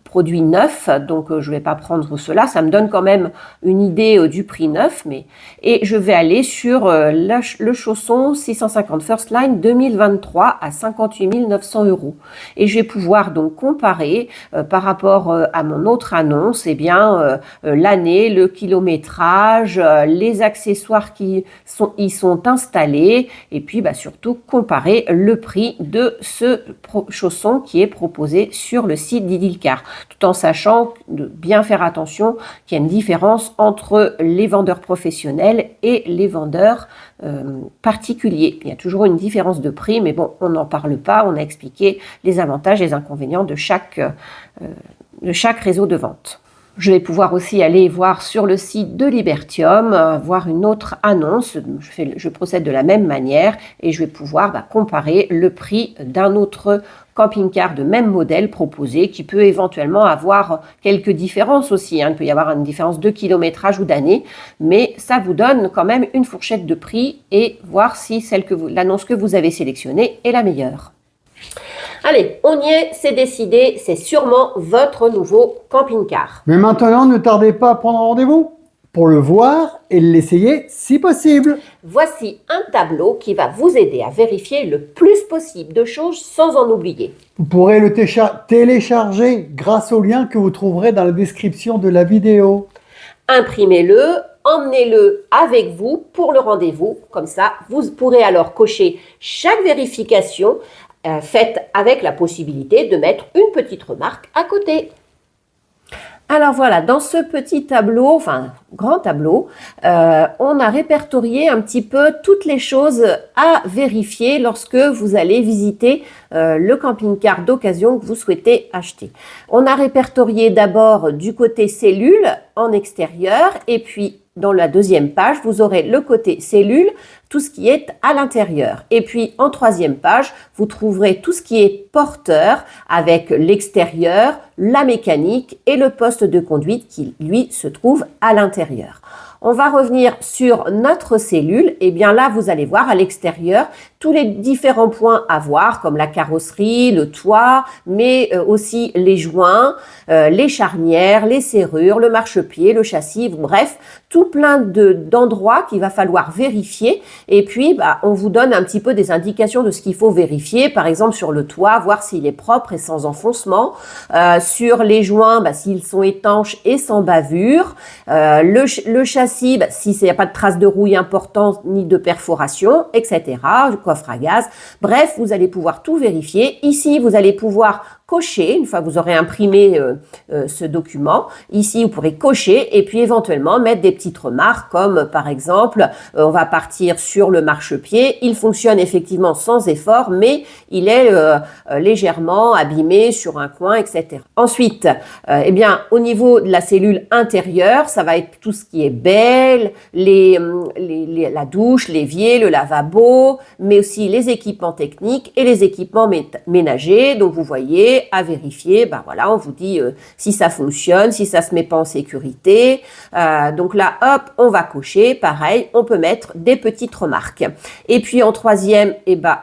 produits neufs, donc je ne vais pas prendre cela, ça me donne quand même une idée du prix neuf, et je vais aller sur le chausson 650 First Line 2023 à 58 900 €. Et je vais pouvoir donc comparer par rapport à mon autre annonce, eh bien, l'année, le kilométrage, les accessoires qui y sont installés, et puis surtout comparer le prix de ce chausson qui est proposé sur le site d'Idilcar, tout en sachant de bien faire attention qu'il y a une différence entre les vendeurs professionnels et les vendeurs particuliers. Il y a toujours une différence de prix, mais bon, on n'en parle pas, on a expliqué les avantages et les inconvénients de chaque réseau de vente. Je vais pouvoir aussi aller voir sur le site de Libertium, voir une autre annonce. Je procède de la même manière et je vais pouvoir comparer le prix d'un autre camping-car de même modèle proposé qui peut éventuellement avoir quelques différences aussi. Il peut y avoir une différence de kilométrage ou d'année, mais ça vous donne quand même une fourchette de prix et voir si l'annonce que vous avez sélectionnée est la meilleure. Allez, on y est, c'est décidé, c'est sûrement votre nouveau camping-car. Mais maintenant, ne tardez pas à prendre rendez-vous pour le voir et l'essayer si possible. Voici un tableau qui va vous aider à vérifier le plus possible de choses sans en oublier. Vous pourrez le télécharger grâce au lien que vous trouverez dans la description de la vidéo. Imprimez-le, emmenez-le avec vous pour le rendez-vous. Comme ça, vous pourrez alors cocher chaque vérification faite avec la possibilité de mettre une petite remarque à côté. Alors voilà, dans ce petit tableau, enfin grand tableau, on a répertorié un petit peu toutes les choses à vérifier lorsque vous allez visiter le camping-car d'occasion que vous souhaitez acheter. On a répertorié d'abord du côté cellule en extérieur et puis dans la deuxième page, vous aurez le côté cellule, tout ce qui est à l'intérieur. Et puis en troisième page, vous trouverez tout ce qui est porteur avec l'extérieur, la mécanique et le poste de conduite qui, lui, se trouve à l'intérieur. On va revenir sur notre cellule. Et bien là, vous allez voir à l'extérieur tous les différents points à voir, comme la carrosserie, le toit, mais aussi les joints, les charnières, les serrures, le marchepied, le châssis, bref, tout plein d'endroits qu'il va falloir vérifier. Et puis, on vous donne un petit peu des indications de ce qu'il faut vérifier. Par exemple, sur le toit, voir s'il est propre et sans enfoncement. Sur les joints, s'ils sont étanches et sans bavure. Le châssis, s'il n'y a pas de traces de rouille importantes ni de perforation, etc. Le coffre à gaz. Bref, vous allez pouvoir tout vérifier. Ici, vous allez pouvoir cocher, une fois que vous aurez imprimé ce document. Ici, vous pourrez cocher et puis éventuellement mettre des petites remarques comme par exemple, on va partir sur le marchepied. Il fonctionne effectivement sans effort, mais il est légèrement abîmé sur un coin, etc. Ensuite, au niveau de la cellule intérieure, ça va être tout ce qui est belle, la douche, l'évier, le lavabo, mais aussi les équipements techniques et les équipements ménagers. Donc, vous voyez, à vérifier, on vous dit si ça fonctionne, si ça se met pas en sécurité. Donc là, hop, on va cocher. Pareil, on peut mettre des petites remarques. Et puis en troisième,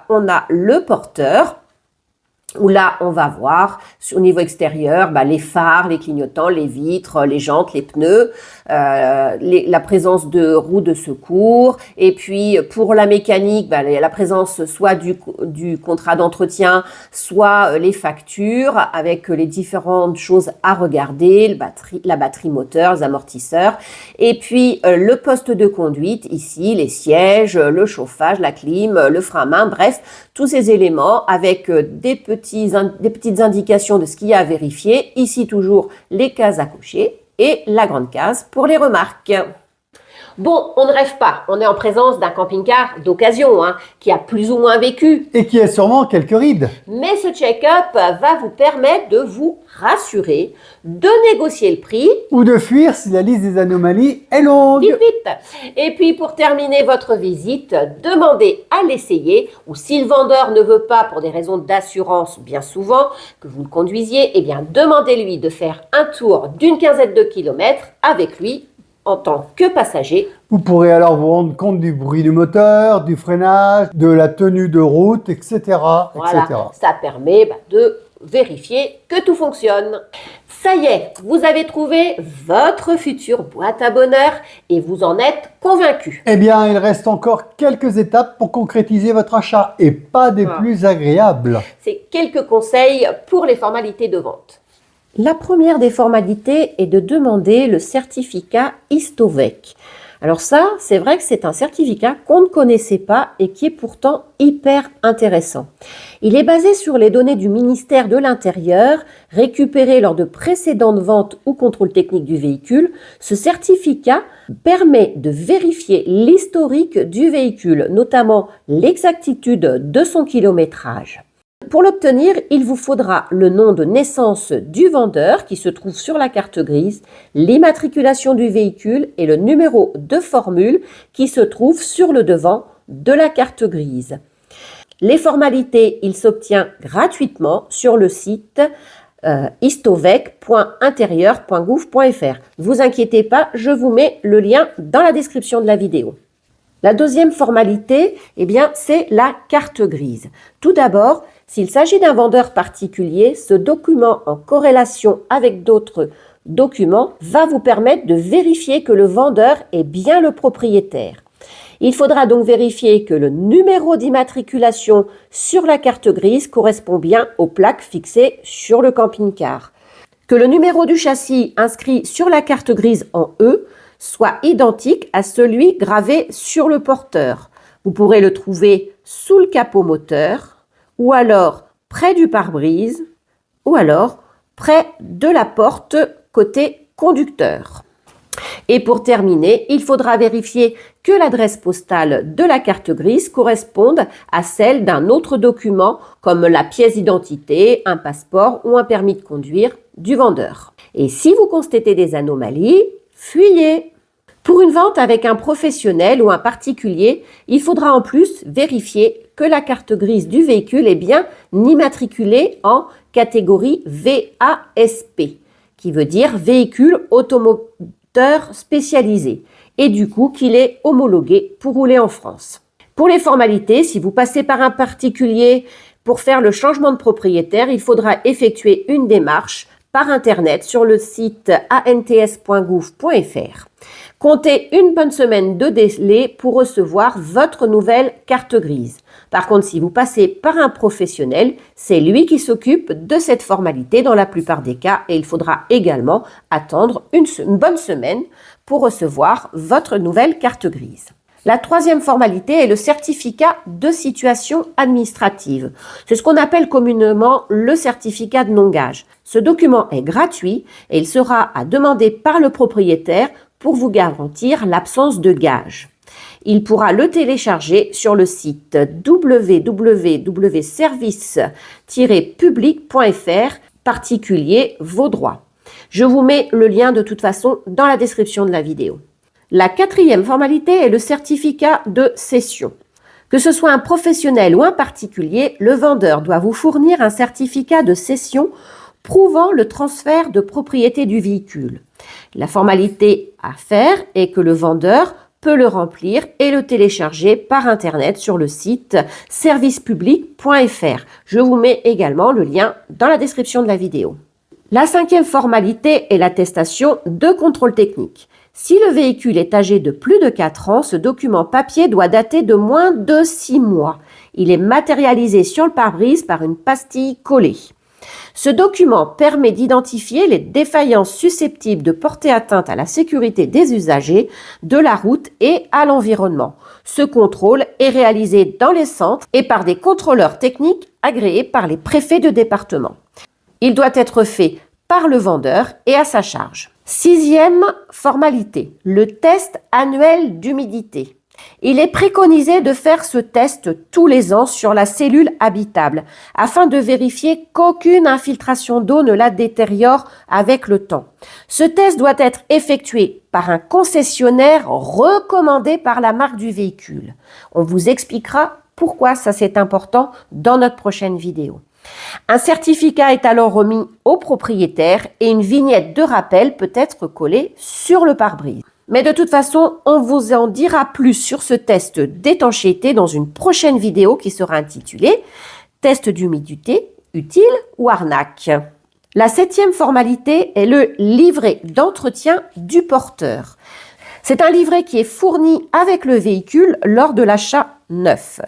on a le porteur, où là, on va voir au niveau extérieur les phares, les clignotants, les vitres, les jantes, les pneus, la présence de roues de secours. Et puis, pour la mécanique, la présence soit du contrat d'entretien, soit les factures avec les différentes choses à regarder, la batterie moteur, les amortisseurs. Et puis, le poste de conduite, ici, les sièges, le chauffage, la clim, le frein à main, bref, tous ces éléments avec des petites indications de ce qu'il y a à vérifier. Ici, toujours les cases à cocher et la grande case pour les remarques. Bon, on ne rêve pas, on est en présence d'un camping-car d'occasion, qui a plus ou moins vécu. Et qui a sûrement quelques rides. Mais ce check-up va vous permettre de vous rassurer, de négocier le prix. Ou de fuir si la liste des anomalies est longue. Vite, vite. Et puis pour terminer votre visite, demandez à l'essayer, ou si le vendeur ne veut pas pour des raisons d'assurance bien souvent que vous le conduisiez, eh bien demandez-lui de faire un tour d'une quinzaine de kilomètres avec lui en tant que passager. Vous pourrez alors vous rendre compte du bruit du moteur, du freinage, de la tenue de route, etc. Voilà, ça permet de vérifier que tout fonctionne. Ça y est, vous avez trouvé votre future boîte à bonheur et vous en êtes convaincu. Eh bien, il reste encore quelques étapes pour concrétiser votre achat et pas des plus agréables. C'est quelques conseils pour les formalités de vente. La première des formalités est de demander le certificat Istovec. Alors ça, c'est vrai que c'est un certificat qu'on ne connaissait pas et qui est pourtant hyper intéressant. Il est basé sur les données du ministère de l'Intérieur, récupérées lors de précédentes ventes ou contrôles techniques du véhicule. Ce certificat permet de vérifier l'historique du véhicule, notamment l'exactitude de son kilométrage. Pour l'obtenir, il vous faudra le nom de naissance du vendeur qui se trouve sur la carte grise, l'immatriculation du véhicule et le numéro de formule qui se trouve sur le devant de la carte grise. Les formalités, il s'obtient gratuitement sur le site istovec.intérieur.gouv.fr. Vous inquiétez pas, je vous mets le lien dans la description de la vidéo. La deuxième formalité, c'est la carte grise. Tout d'abord, s'il s'agit d'un vendeur particulier, ce document en corrélation avec d'autres documents va vous permettre de vérifier que le vendeur est bien le propriétaire. Il faudra donc vérifier que le numéro d'immatriculation sur la carte grise correspond bien aux plaques fixées sur le camping-car. Que le numéro du châssis inscrit sur la carte grise en E soit identique à celui gravé sur le porteur. Vous pourrez le trouver sous le capot moteur, ou alors près du pare-brise, ou alors près de la porte côté conducteur. Et pour terminer, il faudra vérifier que l'adresse postale de la carte grise corresponde à celle d'un autre document comme la pièce d'identité, un passeport ou un permis de conduire du vendeur. Et si vous constatez des anomalies, fuyez. Pour une vente avec un professionnel ou un particulier, il faudra en plus vérifier que la carte grise du véhicule est bien immatriculée en catégorie VASP, qui veut dire véhicule automoteur spécialisé, et du coup qu'il est homologué pour rouler en France. Pour les formalités, si vous passez par un particulier pour faire le changement de propriétaire, il faudra effectuer une démarche par Internet sur le site ants.gouv.fr. Comptez une bonne semaine de délai pour recevoir votre nouvelle carte grise. Par contre, si vous passez par un professionnel, c'est lui qui s'occupe de cette formalité dans la plupart des cas et il faudra également attendre une bonne semaine pour recevoir votre nouvelle carte grise. La troisième formalité est le certificat de situation administrative. C'est ce qu'on appelle communément le certificat de non-gage. Ce document est gratuit et il sera à demander par le propriétaire pour vous garantir l'absence de gage. Il pourra le télécharger sur le site www.service-public.fr particulier vos droits. Je vous mets le lien de toute façon dans la description de la vidéo. La quatrième formalité est le certificat de cession. Que ce soit un professionnel ou un particulier, le vendeur doit vous fournir un certificat de cession prouvant le transfert de propriété du véhicule. La formalité à faire est que le vendeur peut le remplir et le télécharger par Internet sur le site servicepublic.fr. Je vous mets également le lien dans la description de la vidéo. La cinquième formalité est l'attestation de contrôle technique. Si le véhicule est âgé de plus de 4 ans, ce document papier doit dater de moins de 6 mois. Il est matérialisé sur le pare-brise par une pastille collée. Ce document permet d'identifier les défaillances susceptibles de porter atteinte à la sécurité des usagers, de la route et à l'environnement. Ce contrôle est réalisé dans les centres et par des contrôleurs techniques agréés par les préfets de département. Il doit être fait par le vendeur et à sa charge. Sixième formalité, le test annuel d'humidité. Il est préconisé de faire ce test tous les ans sur la cellule habitable afin de vérifier qu'aucune infiltration d'eau ne la détériore avec le temps. Ce test doit être effectué par un concessionnaire recommandé par la marque du véhicule. On vous expliquera pourquoi ça c'est important dans notre prochaine vidéo. Un certificat est alors remis au propriétaire et une vignette de rappel peut être collée sur le pare-brise. Mais de toute façon, on vous en dira plus sur ce test d'étanchéité dans une prochaine vidéo qui sera intitulée « Test d'humidité, utile ou arnaque ?» La septième formalité est le livret d'entretien du porteur. C'est un livret qui est fourni avec le véhicule lors de l'achat neuf.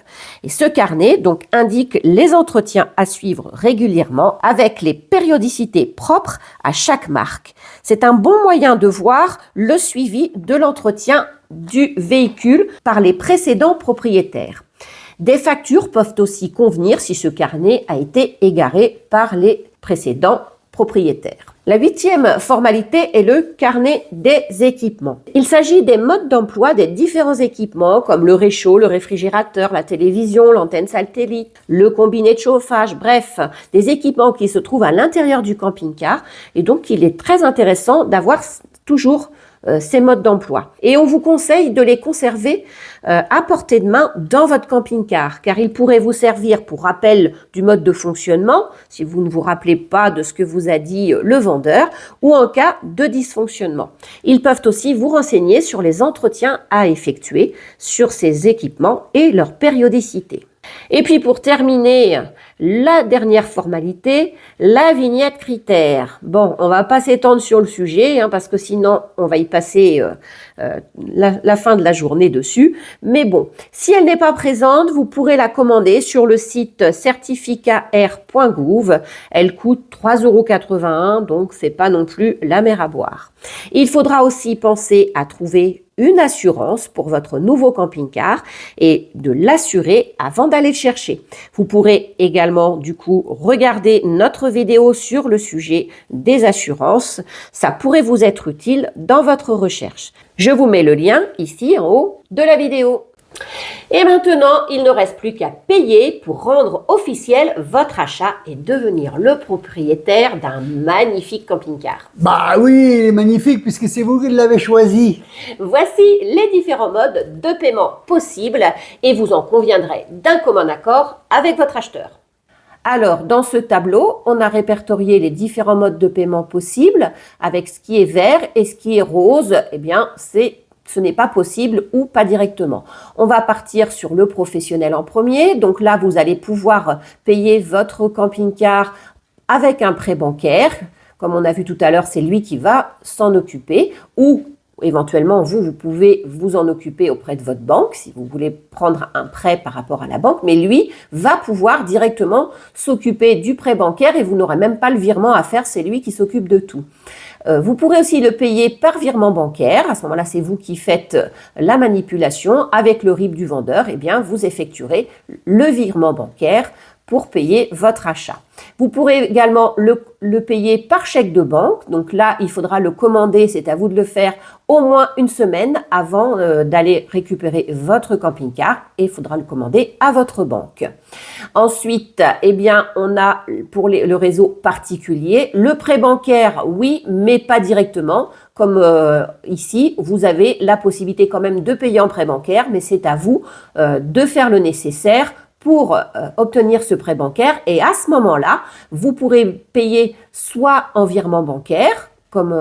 Et ce carnet donc indique les entretiens à suivre régulièrement avec les périodicités propres à chaque marque. C'est un bon moyen de voir le suivi de l'entretien du véhicule par les précédents propriétaires. Des factures peuvent aussi convenir si ce carnet a été égaré par les précédents propriétaires. La huitième formalité est le carnet des équipements. Il s'agit des modes d'emploi des différents équipements comme le réchaud, le réfrigérateur, la télévision, l'antenne satellite, le combiné de chauffage, bref, des équipements qui se trouvent à l'intérieur du camping-car et donc il est très intéressant d'avoir toujours ces modes d'emploi. Et on vous conseille de les conserver à portée de main dans votre camping-car, car ils pourraient vous servir pour rappel du mode de fonctionnement, si vous ne vous rappelez pas de ce que vous a dit le vendeur, ou en cas de dysfonctionnement. Ils peuvent aussi vous renseigner sur les entretiens à effectuer sur ces équipements et leur périodicité. Et puis pour terminer, la dernière formalité, la vignette critère. Bon, on va pas s'étendre sur le sujet parce que sinon on va y passer la fin de la journée dessus. Mais bon, si elle n'est pas présente, vous pourrez la commander sur le site certificatrair.gouv. Elle coûte 3,81 €, donc c'est pas non plus la mer à boire. Il faudra aussi penser à trouver une assurance pour votre nouveau camping-car et de l'assurer avant d'aller le chercher. Vous pourrez également du coup regarder notre vidéo sur le sujet des assurances. Ça pourrait vous être utile dans votre recherche. Je vous mets le lien ici en haut de la vidéo. Et maintenant, il ne reste plus qu'à payer pour rendre officiel votre achat et devenir le propriétaire d'un magnifique camping-car. Bah oui, il est magnifique puisque c'est vous qui l'avez choisi. Voici les différents modes de paiement possibles et vous en conviendrez d'un commun accord avec votre acheteur. Alors, dans ce tableau, on a répertorié les différents modes de paiement possibles avec ce qui est vert et ce qui est rose. Eh bien, ce n'est pas possible ou pas directement. On va partir sur le professionnel en premier. Donc là, vous allez pouvoir payer votre camping-car avec un prêt bancaire. Comme on a vu tout à l'heure, c'est lui qui va s'en occuper. Ou éventuellement, vous pouvez vous en occuper auprès de votre banque si vous voulez prendre un prêt par rapport à la banque. Mais lui va pouvoir directement s'occuper du prêt bancaire et vous n'aurez même pas le virement à faire. C'est lui qui s'occupe de tout. Vous pourrez aussi le payer par virement bancaire. À ce moment-là, c'est vous qui faites la manipulation. Avec le RIB du vendeur, eh bien, vous effectuerez le virement bancaire pour payer votre achat. Vous pourrez également le payer par chèque de banque. Donc là, il faudra le commander. C'est à vous de le faire au moins une semaine avant d'aller récupérer votre camping-car et il faudra le commander à votre banque. Ensuite, eh bien, on a pour le réseau particulier le prêt bancaire, oui, mais pas directement. Comme ici, vous avez la possibilité quand même de payer en prêt bancaire, mais c'est à vous de faire le nécessaire pour obtenir ce prêt bancaire. Et à ce moment-là, vous pourrez payer soit en virement bancaire, comme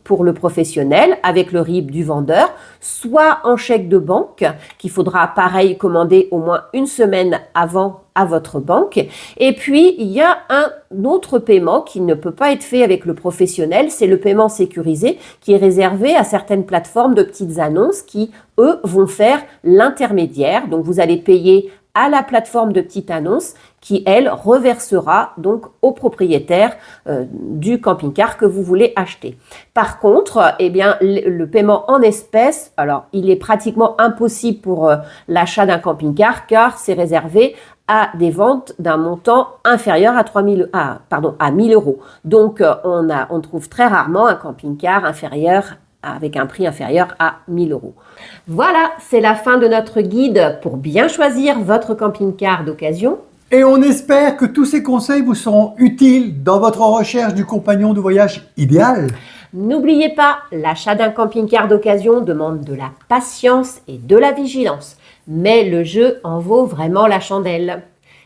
pour le professionnel, avec le RIB du vendeur, soit en chèque de banque, qu'il faudra pareil commander au moins une semaine avant à votre banque. Et puis, il y a un autre paiement qui ne peut pas être fait avec le professionnel, c'est le paiement sécurisé qui est réservé à certaines plateformes de petites annonces qui, eux, vont faire l'intermédiaire. Donc, vous allez payer à la plateforme de petite annonce qui, elle, reversera donc au propriétaire du camping-car que vous voulez acheter. Par contre, eh bien, le paiement en espèces, alors il est pratiquement impossible pour l'achat d'un camping-car car c'est réservé à des ventes d'un montant inférieur à 1000 euros. Donc, on trouve très rarement un camping-car avec un prix inférieur à 1000 euros. Voilà, c'est la fin de notre guide pour bien choisir votre camping-car d'occasion. Et on espère que tous ces conseils vous seront utiles dans votre recherche du compagnon de voyage idéal. N'oubliez pas, l'achat d'un camping-car d'occasion demande de la patience et de la vigilance. Mais le jeu en vaut vraiment la chandelle.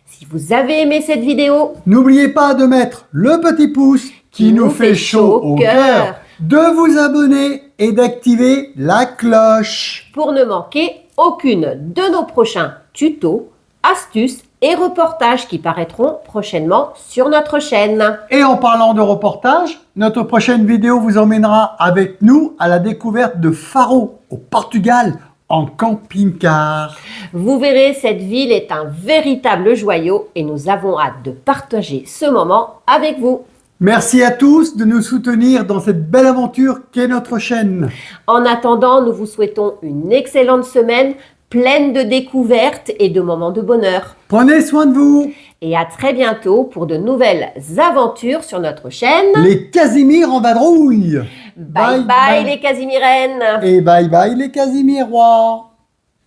Si vous avez aimé cette vidéo, n'oubliez pas de mettre le petit pouce qui nous fait chaud au cœur, de vous abonner et d'activer la cloche pour ne manquer aucune de nos prochains tutos, astuces et reportages qui paraîtront prochainement sur notre chaîne. Et en parlant de reportage, notre prochaine vidéo vous emmènera avec nous à la découverte de Faro, au Portugal, en camping-car. Vous verrez, cette ville est un véritable joyau et nous avons hâte de partager ce moment avec vous. Merci à tous de nous soutenir dans cette belle aventure qu'est notre chaîne. En attendant, nous vous souhaitons une excellente semaine pleine de découvertes et de moments de bonheur. Prenez soin de vous. Et à très bientôt pour de nouvelles aventures sur notre chaîne. Les Casimirs en vadrouille. Bye bye les Casimirennes. Et bye bye les Casimirois.